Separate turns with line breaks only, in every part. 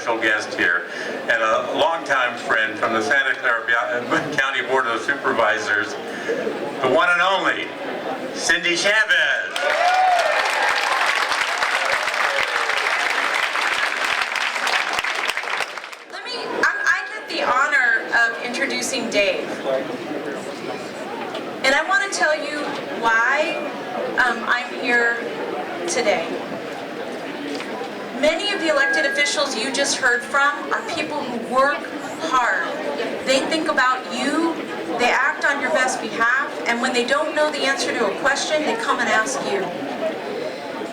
special guest here, and a longtime friend from the Santa Clara County Board of Supervisors, the one and only Cindy Chavez.
I get the honor of introducing Dave. And I want to tell you why I'm here today. Many of the elected officials you just heard from are people who work hard. They think about you, they act on your best behalf, and when they don't know the answer to a question, they come and ask you.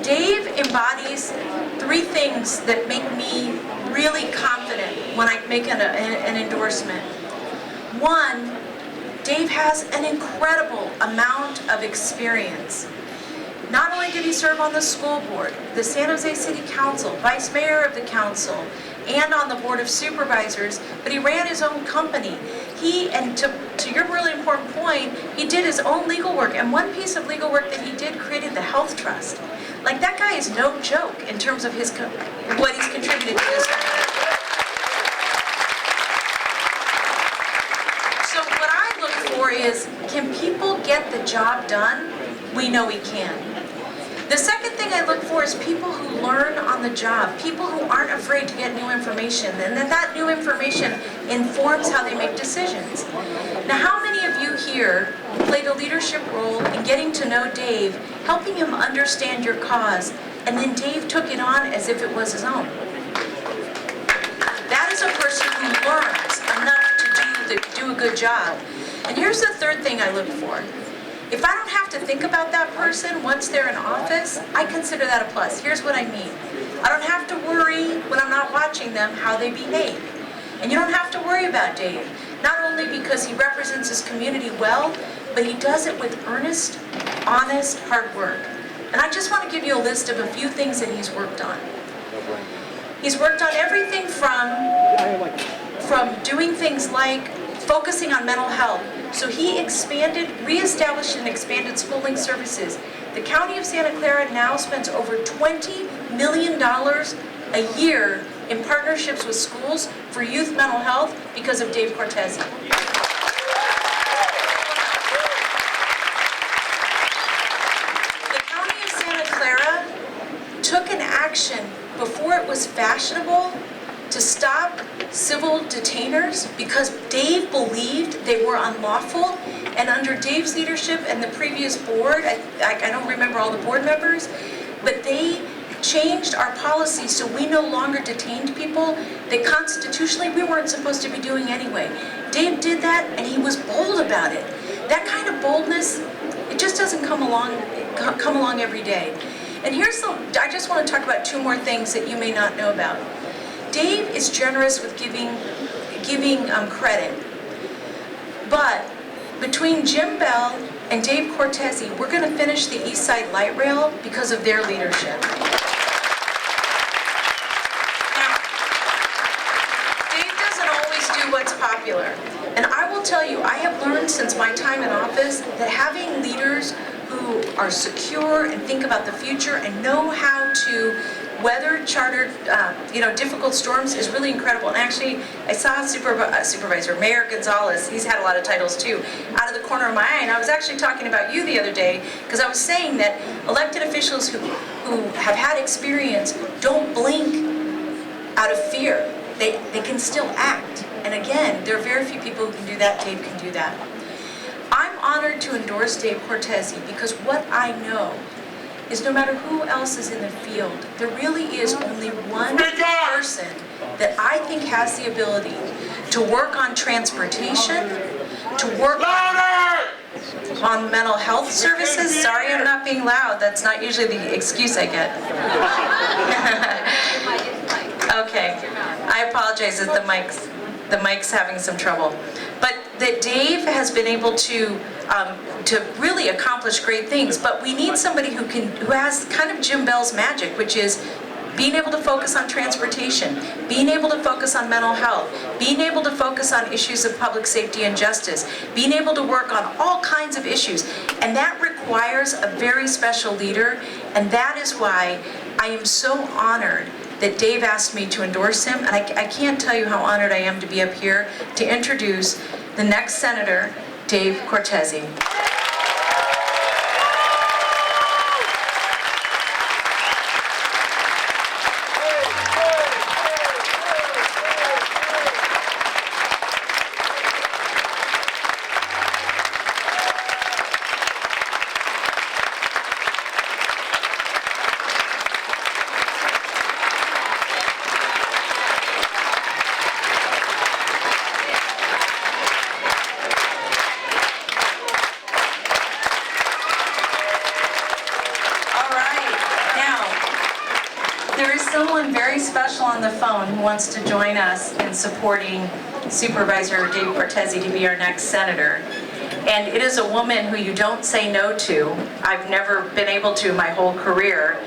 Dave embodies three things that make me really confident when I make an endorsement. One, Dave has an incredible amount of experience. Not only did he serve on the school board, the San Jose City Council, vice mayor of the council, and on the board of supervisors, but he ran his own company. And to your really important point, he did his own legal work, and one piece of legal work that he did created the health trust. Like, that guy is no joke in terms of what he's contributed to this community. So what I look for is, can people get the job done? We know we can. The second thing I look for is people who learn on the job, people who aren't afraid to get new information, and that new information informs how they make decisions. Now, how many of you here played a leadership role in getting to know Dave, helping him understand your cause, and then Dave took it on as if it was his own? That is a person who learns enough to do a good job. And here's the third thing I look for. If I don't have to think about that person once they're in office, I consider that a plus. Here's what I mean. I don't have to worry when I'm not watching them how they behave. And you don't have to worry about Dave, not only because he represents his community well, but he does it with earnest, honest, hard work. And I just want to give you a list of a few things that he's worked on. He's worked on everything from doing things like focusing on mental health. So he reestablished and expanded schooling services. The County of Santa Clara now spends over $20 million a year in partnerships with schools for youth mental health because of Dave Cortese. The County of Santa Clara took an action before it was fashionable to stop civil detainers because Dave believed they were unlawful, and under Dave's leadership and the previous board, I don't remember all the board members, but they changed our policy so we no longer detained people that constitutionally we weren't supposed to be doing anyway. Dave did that, and he was bold about it. That kind of boldness, it just doesn't come along every day. And I just want to talk about two more things that you may not know about. Dave is generous with giving credit, but between Jim Bell and Dave Cortese, we're going to finish the East Side Light Rail because of their leadership. Now, Dave doesn't always do what's popular, and I will tell you, I have learned since my time in office that having leaders who are secure and think about the future and know how to weather difficult storms is really incredible. And actually, I saw Supervisor Mayor Gonzalez, he's had a lot of titles too, out of the corner of my eye. And I was actually talking about you the other day, because I was saying that elected officials who have had experience don't blink out of fear. They can still act. And again, there are very few people who can do that. Dave can do that. I'm honored to endorse Dave Cortese because what I know is no matter who else is in the field, there really is only one person that I think has the ability to work on transportation, to work on mental health services. Sorry, I'm not being loud. That's not usually the excuse I get. Okay, I apologize if the mic's having some trouble. But that Dave has been able to really accomplish great things, but we need somebody who has kind of Jim Bell's magic, which is being able to focus on transportation, being able to focus on mental health, being able to focus on issues of public safety and justice, being able to work on all kinds of issues. And that requires a very special leader, and that is why I am so honored that Dave asked me to endorse him, and I can't tell you how honored I am to be up here to introduce the next senator, Dave Cortese. Someone very special on the phone who wants to join us in supporting Supervisor Dave Cortese to be our next senator. And it is a woman who you don't say no to. I've never been able to my whole career,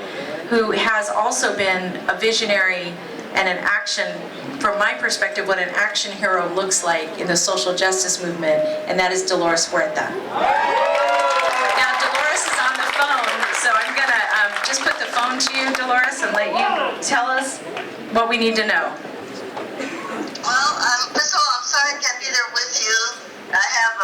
who has also been a visionary and an action, from my perspective, what an action hero looks like in the social justice movement, and that is Dolores Huerta. Now, Dolores is on the phone, so I'm gonna just put the phone to you, Dolores, and let you tell us what we need to know.
Well, first of all, I'm sorry I can't be there with you. I have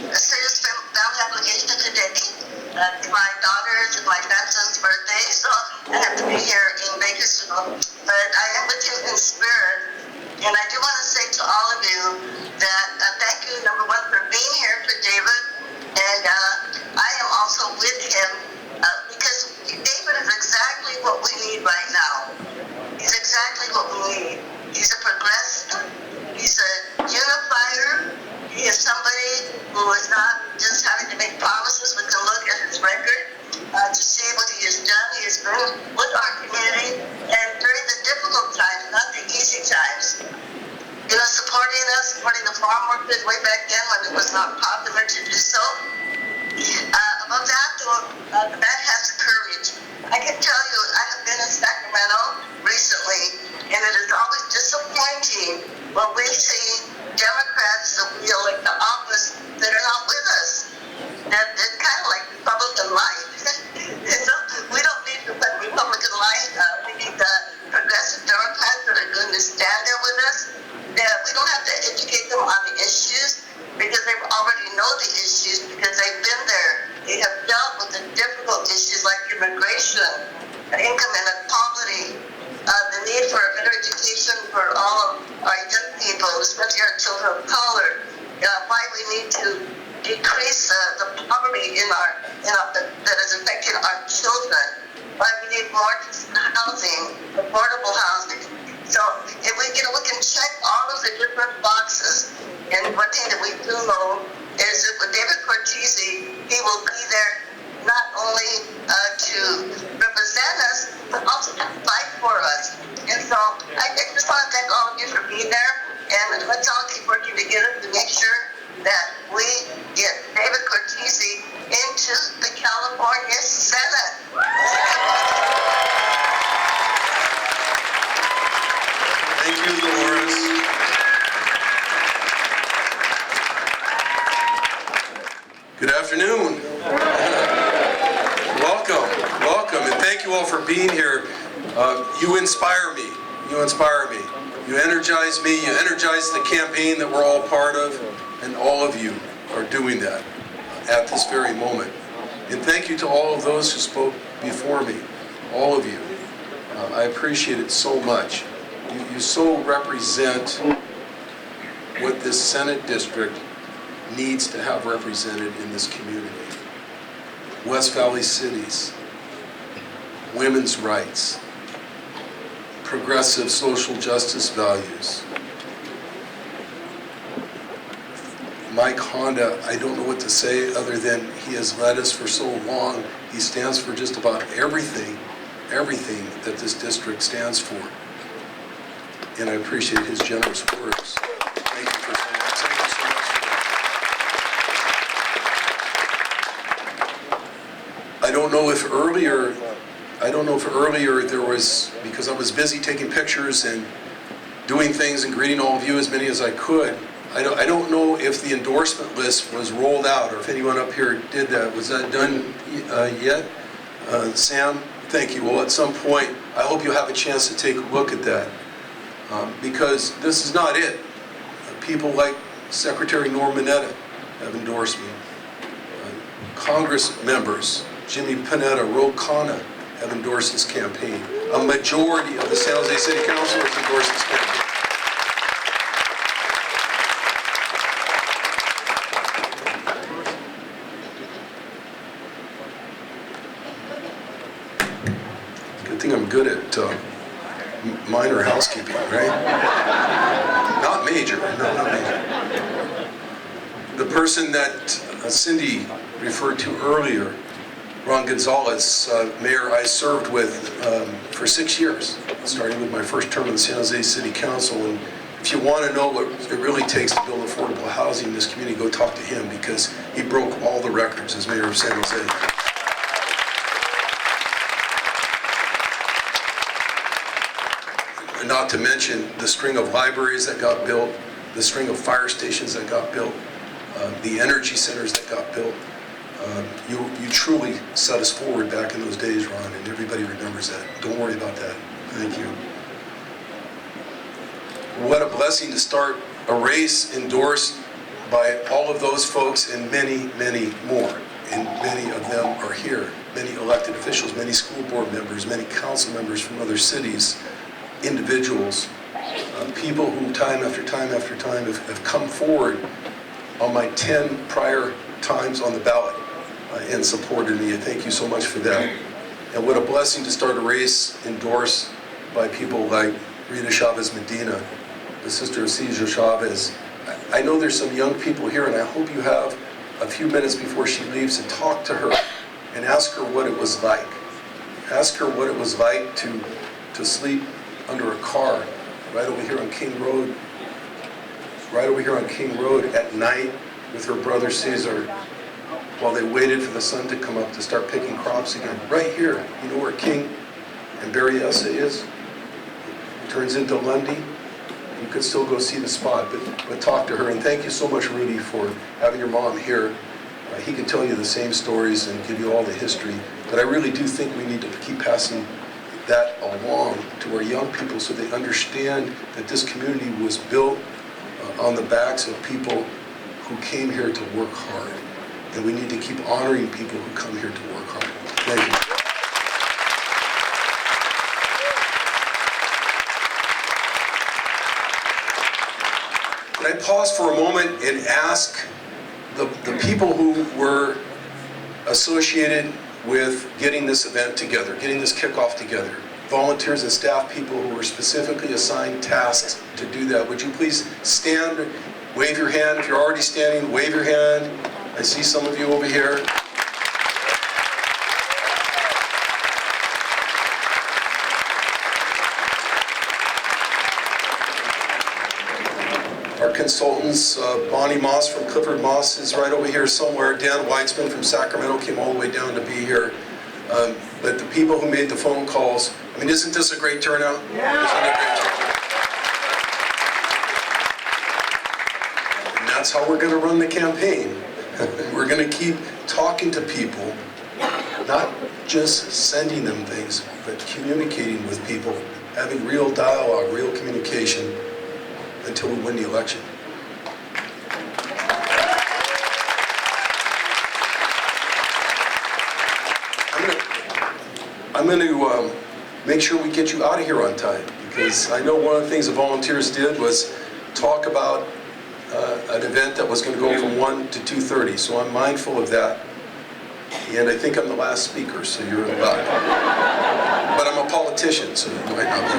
a serious family obligation today. It's my daughter's and my grandson's birthday, so I have to be here in Bakersfield. But I am with you in spirit, and I do want to say to all of you that thank you, number one, for being here for David, and I am also with him because David is exactly what we need right now. He's exactly what we need. He's a progressive. He's a unifier. He is somebody who is not just having to make promises. We can look at his record to see what he has done. He has been with our community, and during the difficult times, not the easy times, supporting us, supporting the farm workers way back then when it was not popular to do so. Above that, the man has the courage. I can tell you, I have been in Sacramento recently, and it is always disappointing when we see Democrats that we elect to office that are not with us. That it's kind of like Republican life. So we don't need Republican life. We need the progressive Democrats that are going to stand there with us. That we don't have to educate them on the issues because they already know the issues because they've been there. They have dealt with the difficult issues like immigration, income inequality, the need for better education for all of our young people, especially our children of color, why we need to decrease the poverty that is affecting our children, why we need more housing, affordable housing. So if we can check all of the different boxes, and one thing that we do know is that with David Cortese, he will be there not only to represent us, but also to fight for us. And so I just want to thank all of you for being there, and let's all keep working together to make sure that we get David Cortese into the California Senate.
Thank you, Dolores. Good afternoon. Welcome, and thank you all for being here. You inspire me. You energize me. You energize the campaign that we're all part of, and all of you are doing that at this very moment. And thank you to all of those who spoke before me, all of you. I appreciate it so much. You so represent what this Senate district needs to have represented in this community. West Valley cities, women's rights, progressive social justice values. Mike Honda, I don't know what to say other than he has led us for so long. He stands for just about everything that this district stands for. And I appreciate his generous words. Thank you for saying that. Thank you so much for that. I don't know if earlier there was, because I was busy taking pictures and doing things and greeting all of you, as many as I could. I don't know if the endorsement list was rolled out or if anyone up here did that. Was that done yet? Sam, thank you. Well, at some point, I hope you'll have a chance to take a look at that, because this is not it. People like Secretary Norm Mineta have endorsed me. Congress members, Jimmy Panetta, Ro Khanna, have endorsed this campaign. A majority of the San Jose City Council has endorsed this campaign. Good thing I'm good at minor housekeeping, right? Not major, no, not major. The person that Cindy referred to earlier, Ron Gonzalez, mayor I served with for 6 years, starting with my first term in the San Jose City Council. And if you want to know what it really takes to build affordable housing in this community, go talk to him, because he broke all the records as mayor of San Jose. Not to mention the string of libraries that got built, the string of fire stations that got built, the energy centers that got built. You truly set us forward back in those days, Ron, and everybody remembers that. Don't worry about that. Thank you. What a blessing to start a race endorsed by all of those folks and many, many more. And many of them are here. Many elected officials, many school board members, many council members from other cities, individuals, people who time after time after time have come forward on my 10 prior times on the ballot and supported me. And thank you so much for that. And what a blessing to start a race endorsed by people like Rita Chavez Medina, the sister of Cesar Chavez. I know there's some young people here, and I hope you have a few minutes before she leaves to talk to her and ask her what it was like. Ask her what it was like to sleep under a car right over here on King Road, at night with her brother Cesar, while they waited for the sun to come up to start picking crops again. Right here, you know where King and Berryessa is? It turns into Lundy. You could still go see the spot, but talk to her. And thank you so much, Rudy, for having your mom here. He can tell you the same stories and give you all the history, but I really do think we need to keep passing that along to our young people so they understand that this community was built on the backs of people who came here to work hard. And we need to keep honoring people who come here to work hard. Thank you. Can I pause for a moment and ask the people who were associated with getting this event together, getting this kickoff together, volunteers and staff people who were specifically assigned tasks to do that. Would you please stand, wave your hand. If you're already standing, wave your hand. I see some of you over here. Our consultants, Bonnie Moss from Clifford Moss is right over here somewhere. Dan Weitzman from Sacramento came all the way down to be here. But the people who made the phone calls, I mean, isn't this a great turnout? Yeah. Isn't it a great turnout? And that's how we're going to run the campaign. We're going to keep talking to people, not just sending them things, but communicating with people, having real dialogue, real communication, until we win the election. I'm going to make sure we get you out of here on time, because I know one of the things the volunteers did was talk about an event that was going to go from 1 to 2:30, so I'm mindful of that. And I think I'm the last speaker, so you're in luck. But I'm a politician, so you might not be.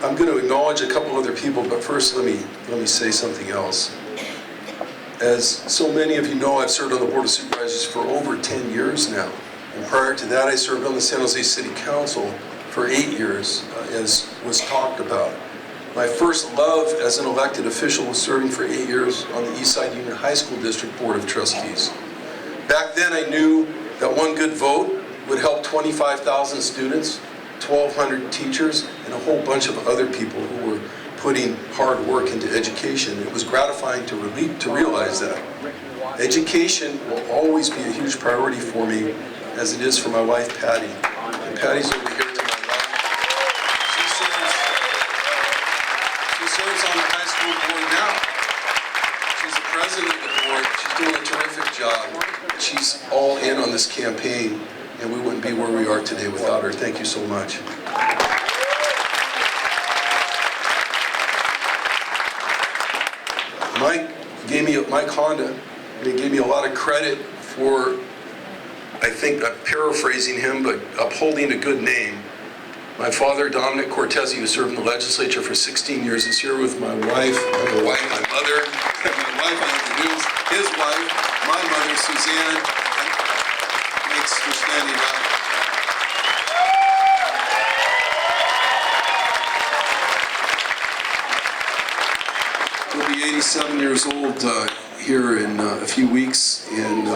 I'm going to acknowledge a couple other people, but first let me say something else. As so many of you know, I've served on the Board of Supervisors for over 10 years now. And prior to that, I served on the San Jose City Council for 8 years, as was talked about. My first love as an elected official was serving for 8 years on the Eastside Union High School District Board of Trustees. Back then, I knew that one good vote would help 25,000 students, 1,200 teachers, and a whole bunch of other people who were putting hard work into education. It was gratifying to realize that. Education will always be a huge priority for me, as it is for my wife, Patty. And Patty's over here to my left. She serves on the high school board now. She's the president of the board. She's doing a terrific job. She's all in on this campaign, and we wouldn't be where we are today without her. Thank you so much. Mike Honda, he gave me a lot of credit for, I think I'm paraphrasing him, but upholding a good name. My father, Dominic Cortese, who served in the legislature for 16 years, is here with my wife, my mother, my wife, I introduced his wife, my mother, Suzanne. Thanks for standing up. He'll be 87 years old here in a few weeks, and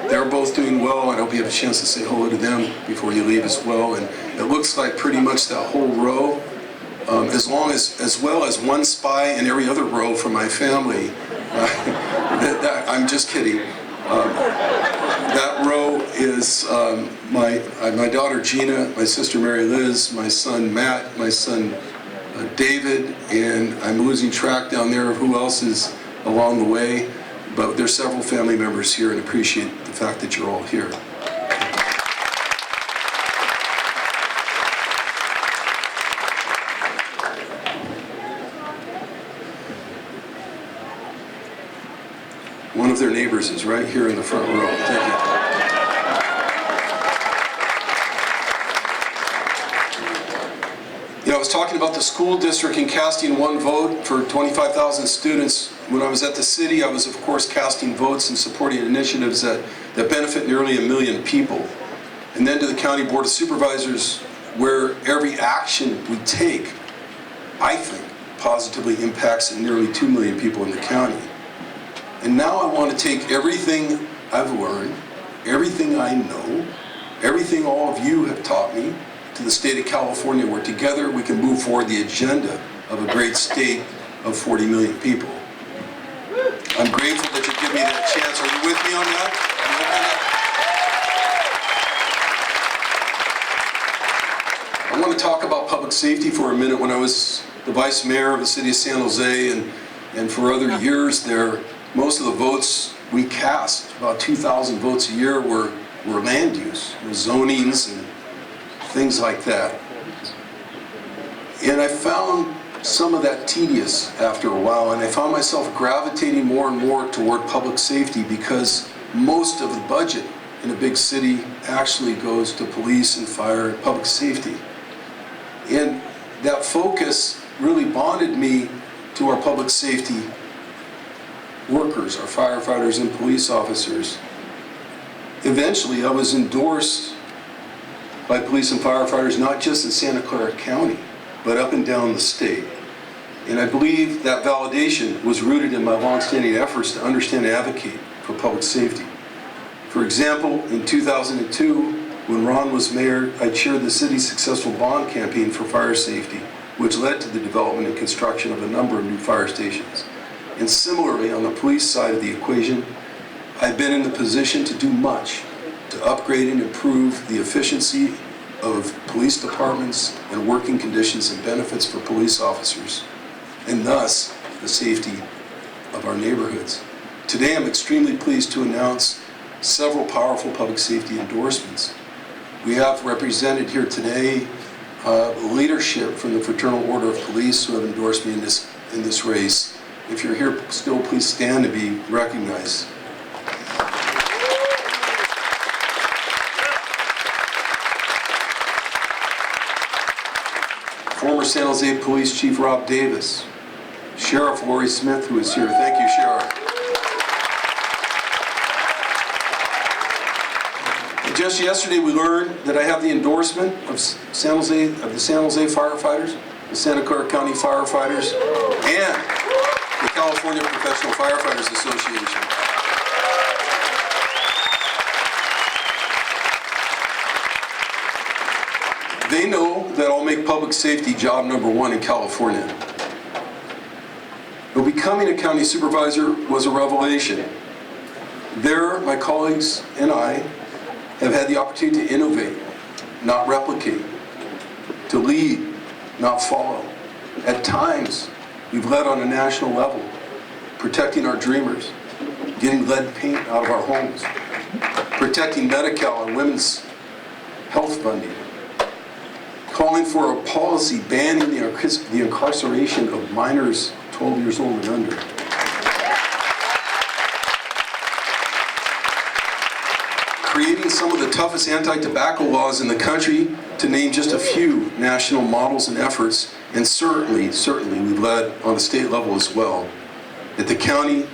they're both doing well. I hope you have a chance to say hello to them before you leave as well. And it looks like pretty much that whole row, as well as one spy in every other row from my family. I'm just kidding. That row is my daughter Gina, my sister Mary Liz, my son Matt, my son David, and I'm losing track down there of who else is along the way, but there's several family members here and appreciate the fact that you're all here. One of their neighbors is right here in the front row. Thank you. I was talking about the school district and casting one vote for 25,000 students. When I was at the city, I was of course casting votes and supporting initiatives that benefit nearly 1 million people. And then to the County Board of Supervisors, where every action we take, I think, positively impacts nearly 2 million people in the county. And now I want to take everything I've learned, everything I know, everything all of you have taught me, to the state of California, where together we can move forward the agenda of a great state of 40 million people. I'm grateful that you give me that chance. Are you with me on that? I want to talk about public safety for a minute. When I was the vice mayor of the city of San Jose and for other years there, most of the votes we cast, about 2,000 votes a year, were land use, zonings and things like that. And I found some of that tedious after a while, and I found myself gravitating more and more toward public safety, because most of the budget in a big city actually goes to police and fire and public safety. And that focus really bonded me to our public safety workers, our firefighters and police officers. Eventually, I was endorsed by police and firefighters, not just in Santa Clara County, but up and down the state. And I believe that validation was rooted in my longstanding efforts to understand and advocate for public safety. For example, in 2002, when Ron was mayor, I chaired the city's successful bond campaign for fire safety, which led to the development and construction of a number of new fire stations. And similarly, on the police side of the equation, I've been in the position to do much to upgrade and improve the efficiency of police departments and working conditions and benefits for police officers, and thus the safety of our neighborhoods. Today, I'm extremely pleased to announce several powerful public safety endorsements. We have represented here today leadership from the Fraternal Order of Police who have endorsed me in this race. If you're here still, please stand to be recognized. Former San Jose Police Chief Rob Davis, Sheriff Lori Smith, who is here. Thank you, Sheriff. And just yesterday, we learned that I have the endorsement of the San Jose firefighters, the Santa Clara County firefighters, and the California Professional Firefighters Association. They know that I'll make public safety job number one in California. But becoming a county supervisor was a revelation. There, my colleagues and I have had the opportunity to innovate, not replicate, to lead, not follow. At times, we've led on a national level, protecting our dreamers, getting lead paint out of our homes, protecting Medi-Cal and women's health funding, calling for a policy banning the incarceration of minors 12 years old and under. Creating some of the toughest anti-tobacco laws in the country, to name just a few national models and efforts, and certainly we've led on the state level as well. At the county,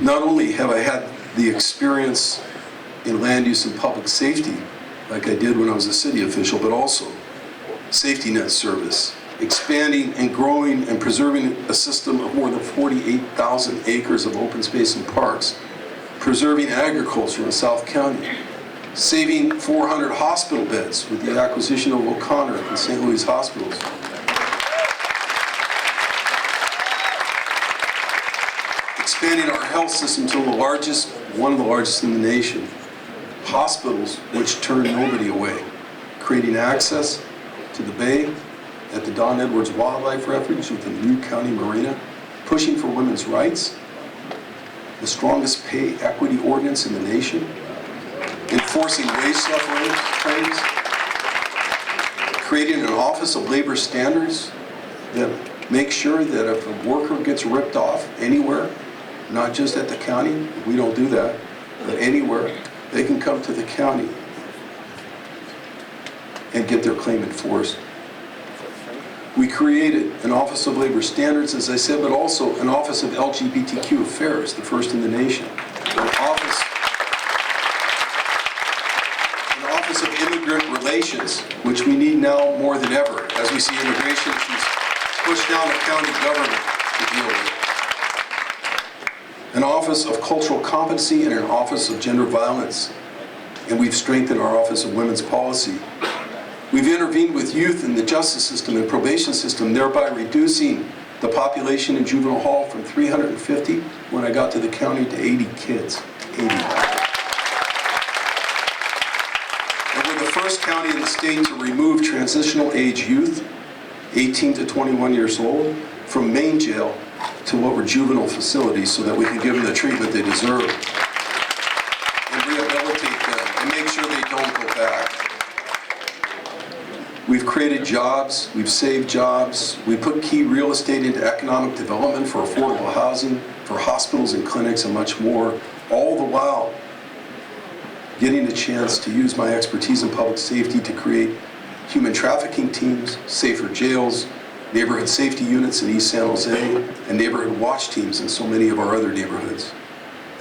not only have I had the experience in land use and public safety, like I did when I was a city official, but also safety net service, expanding and growing and preserving a system of more than 48,000 acres of open space and parks, preserving agriculture in South County, saving 400 hospital beds with the acquisition of O'Connor and St. Louis hospitals, expanding our health system to one of the largest in the nation, hospitals which turn nobody away, creating access to the bay at the Don Edwards Wildlife Refuge with the new county marina, pushing for women's rights, the strongest pay equity ordinance in the nation, enforcing wage separation claims, creating an Office of Labor Standards that makes sure that if a worker gets ripped off anywhere, not just at the county, we don't do that, but anywhere, they can come to the county and get their claim enforced. We created an Office of Labor Standards, as I said, but also an Office of LGBTQ Affairs, the first in the nation. An Office of Immigrant Relations, which we need now more than ever, as we see immigration issues pushed down the county government to deal with. An Office of Cultural Competency and an Office of Gender Violence. And we've strengthened our Office of Women's Policy. We've intervened with youth in the justice system and probation system, thereby reducing the population in juvenile hall from 350 when I got to the county to 80 kids. 80. And we're the first county in the state to remove transitional age youth, 18 to 21 years old, from main jail to what were juvenile facilities so that we can give them the treatment they deserve and rehabilitate them and make sure they don't go back. We've created jobs, we've saved jobs, we put key real estate into economic development for affordable housing, for hospitals and clinics and much more, all the while getting a chance to use my expertise in public safety to create human trafficking teams, safer jails, neighborhood safety units in East San Jose, and neighborhood watch teams in so many of our other neighborhoods.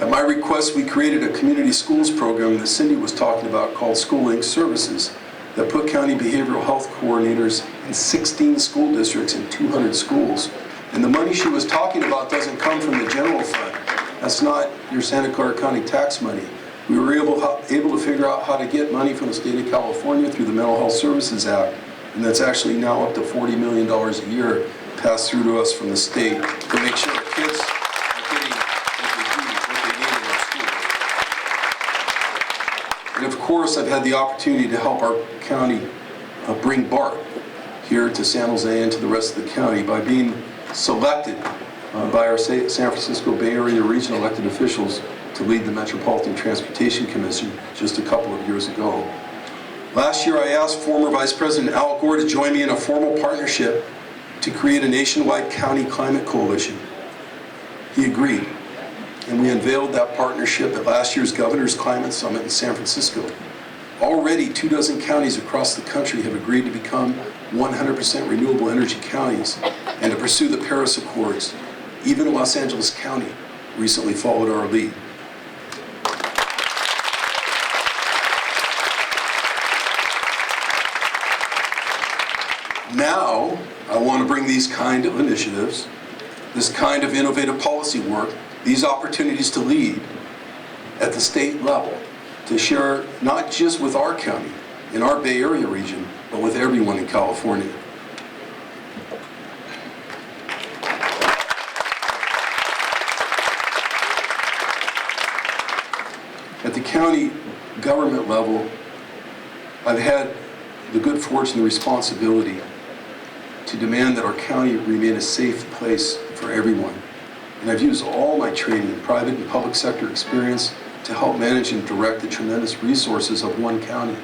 At my request, we created a community schools program that Cindy was talking about called School Link Services that put county behavioral health coordinators in 16 school districts and 200 schools. And the money she was talking about doesn't come from the general fund. That's not your Santa Clara County tax money. We were able to figure out how to get money from the state of California through the Mental Health Services Act, and that's actually now up to $40 million a year passed through to us from the state to make sure the kids are getting what they need in our schools. And of course, I've had the opportunity to help our county bring BART here to San Jose and to the rest of the county by being selected by our San Francisco Bay Area regional elected officials to lead the Metropolitan Transportation Commission just a couple of years ago. Last year, I asked former Vice President Al Gore to join me in a formal partnership to create a nationwide county climate coalition. He agreed, and we unveiled that partnership at last year's Governor's Climate Summit in San Francisco. Already, 24 counties across the country have agreed to become 100% renewable energy counties and to pursue the Paris Accords. Even Los Angeles County recently followed our lead. Now, I want to bring these kind of initiatives, this kind of innovative policy work, these opportunities to lead at the state level, to share not just with our county, in our Bay Area region, but with everyone in California. county government level, I've had the good fortune and responsibility to demand that our county remain a safe place for everyone. And I've used all my training, private and public sector experience, to help manage and direct the tremendous resources of one county.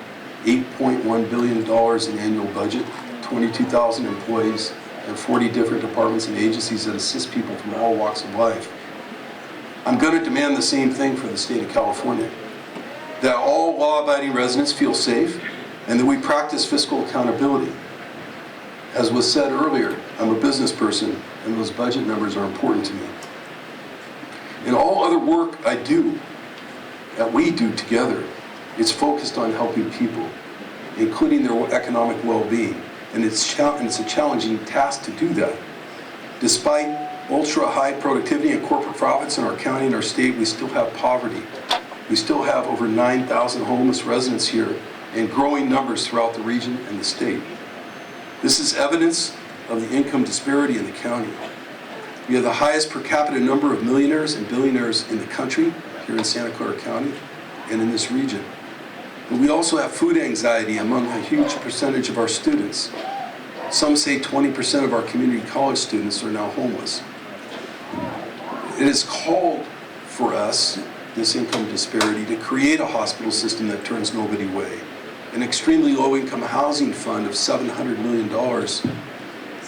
$8.1 billion in annual budget, 22,000 employees, and 40 different departments and agencies that assist people from all walks of life. I'm going to demand the same thing for the state of California. That all law-abiding residents feel safe, and that we practice fiscal accountability. As was said earlier, I'm a business person, and those budget numbers are important to me. In all other work I do, that we do together, it's focused on helping people, including their economic well-being. And it's a challenging task to do that. Despite ultra-high productivity and corporate profits in our county and our state, we still have poverty. We still have over 9,000 homeless residents here, and growing numbers throughout the region and the state. This is evidence of the income disparity in the county. We have the highest per capita number of millionaires and billionaires in the country, here in Santa Clara County, and in this region. But we also have food anxiety among a huge percentage of our students. Some say 20% of our community college students are now homeless. It is called for us, this income disparity, to create a hospital system that turns nobody away. An extremely low-income housing fund of $700 million.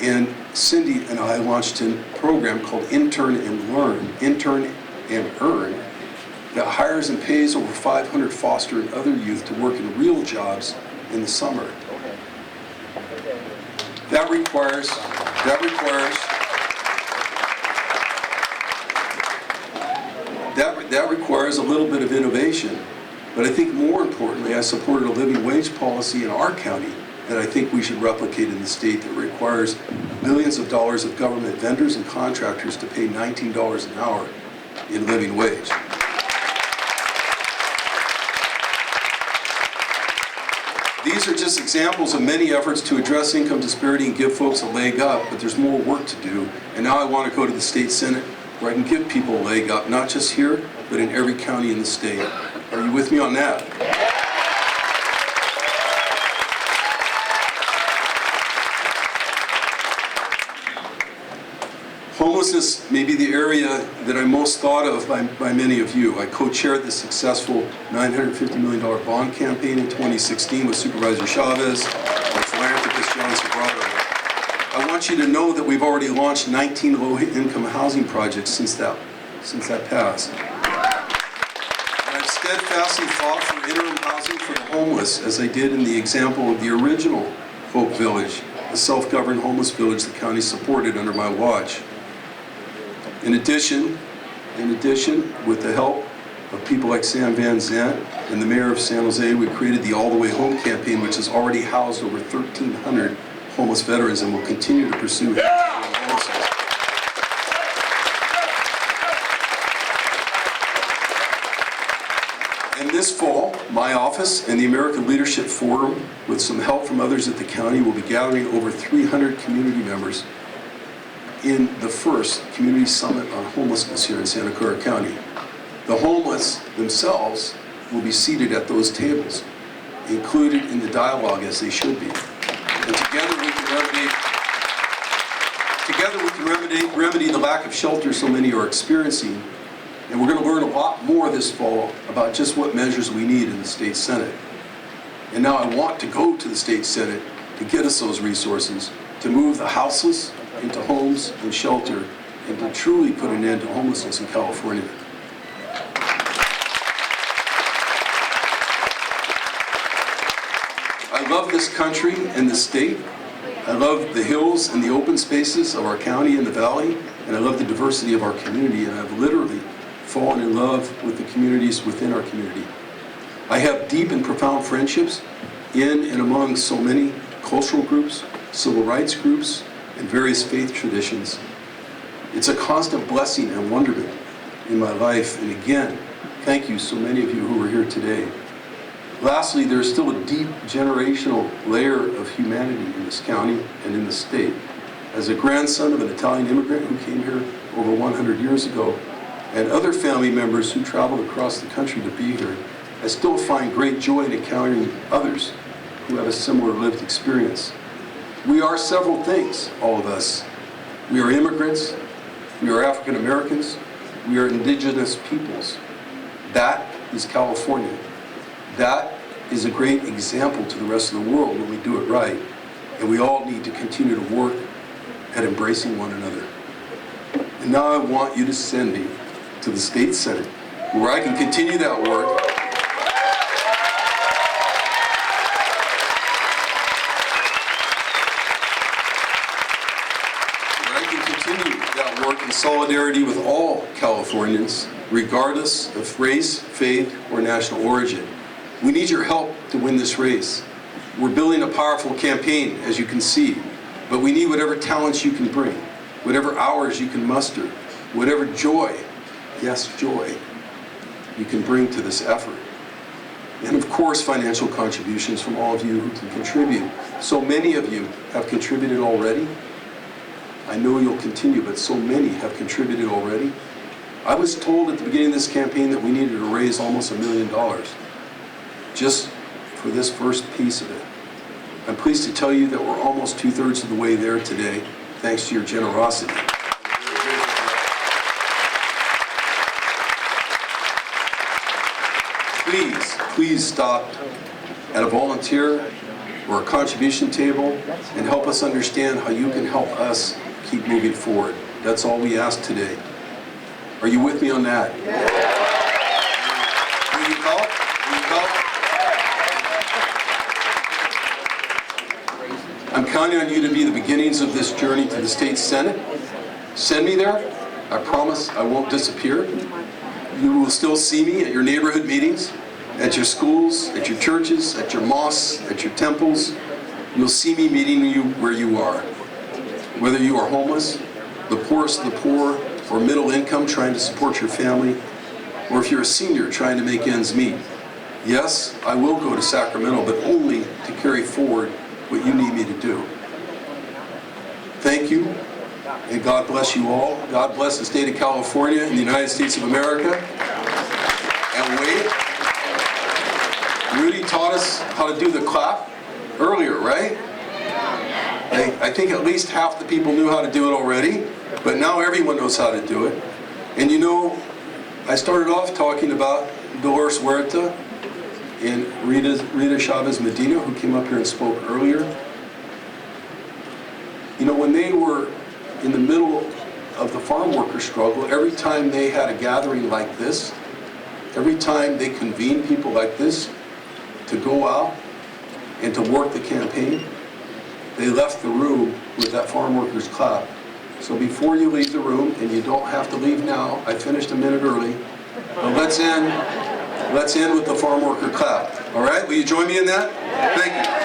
And Cindy and I launched a program called Intern and Learn, Intern and Earn, that hires and pays over 500 foster and other youth to work in real jobs in the summer. That requires a little bit of innovation. But I think more importantly, I supported a living wage policy in our county that I think we should replicate in the state that requires millions of dollars of government vendors and contractors to pay $19 an hour in living wage. These are just examples of many efforts to address income disparity and give folks a leg up, but there's more work to do. And now I want to go to the state senate where I can give people a leg up, not just here, but in every county in the state. Are you with me on that? Homelessness may be the area that I'm most thought of by many of you. I co-chaired the successful $950 million bond campaign in 2016 with Supervisor Chavez and philanthropist John Sobrato. I want you to know that we've already launched 19 low-income housing projects since that passed. And I've steadfastly fought for interim housing for the homeless, as I did in the example of the original Hope Village, a self-governed homeless village the county supported under my watch. In addition, with the help of people like Sam Van Zandt and the mayor of San Jose, we created the All the Way Home campaign, which has already housed over 1,300 homeless veterans and will continue to pursue homelessness. And this fall, my office and the American Leadership Forum, with some help from others at the county, will be gathering over 300 community members in the first community summit on homelessness here in Santa Clara County. The homeless themselves will be seated at those tables, included in the dialogue as they should be. And together we can remedy the lack of shelter so many are experiencing. And we're going to learn a lot more this fall about just what measures we need in the state senate. And now I want to go to the state senate to get us those resources, to move the houseless into homes and shelter, and to truly put an end to homelessness in California. I love this country and this state. I love the hills and the open spaces of our county and the valley, and I love the diversity of our community, and I've literally fallen in love with the communities within our community. I have deep and profound friendships in and among so many cultural groups, civil rights groups, and various faith traditions. It's a constant blessing and wonderment in my life, and again, thank you so many of you who are here today. Lastly, there's still a deep generational layer of humanity in this county and in the state. As a grandson of an Italian immigrant who came here over 100 years ago, and other family members who traveled across the country to be here, I still find great joy in encountering others who have a similar lived experience. We are several things, all of us. We are immigrants, we are African Americans, we are indigenous peoples. That is California. That is a great example to the rest of the world when we do it right. And we all need to continue to work at embracing one another. And now I want you to send me to the State Senate, where I can continue that work. Where I can continue that work in solidarity with all Californians, regardless of race, faith, or national origin. We need your help to win this race. We're building a powerful campaign, as you can see, but we need whatever talents you can bring, whatever hours you can muster, whatever joy, yes, joy, you can bring to this effort. And of course, financial contributions from all of you who can contribute. So many of you have contributed already. I know you'll continue, but so many have contributed already. I was told at the beginning of this campaign that we needed to raise almost $1 million just for this first piece of it. I'm pleased to tell you that we're almost 2/3 of the way there today, thanks to your generosity. Please stop at a volunteer or a contribution table and help us understand how you can help us keep moving forward. That's all we ask today. Are you with me on that? Will you help? Will you help? I'm counting on you to be the beginnings of this journey to the State Senate. Send me there. I promise I won't disappear. You will still see me at your neighborhood meetings, at your schools, at your churches, at your mosques, at your temples. You'll see me meeting you where you are. Whether you are homeless, the poorest of the poor, or middle income trying to support your family, or if you're a senior trying to make ends meet. Yes, I will go to Sacramento, but only to carry forward what you need me to do. Thank you, and God bless you all. God bless the state of California and the United States of America. And wait, Rudy taught us how to do the clap earlier, right? I think at least half the people knew how to do it already, but now everyone knows how to do it. And you know, I started off talking about Dolores Huerta and Rita Chavez Medina, who came up here and spoke earlier. You know, when they were in the middle of the farm worker struggle, every time they had a gathering like this, every time they convened people like this to go out and to work the campaign, they left the room with that farm workers clap. So before you leave the room, and you don't have to leave now, I finished a minute early, but let's end with the farm worker clap. All right, will you join me in that? Thank you.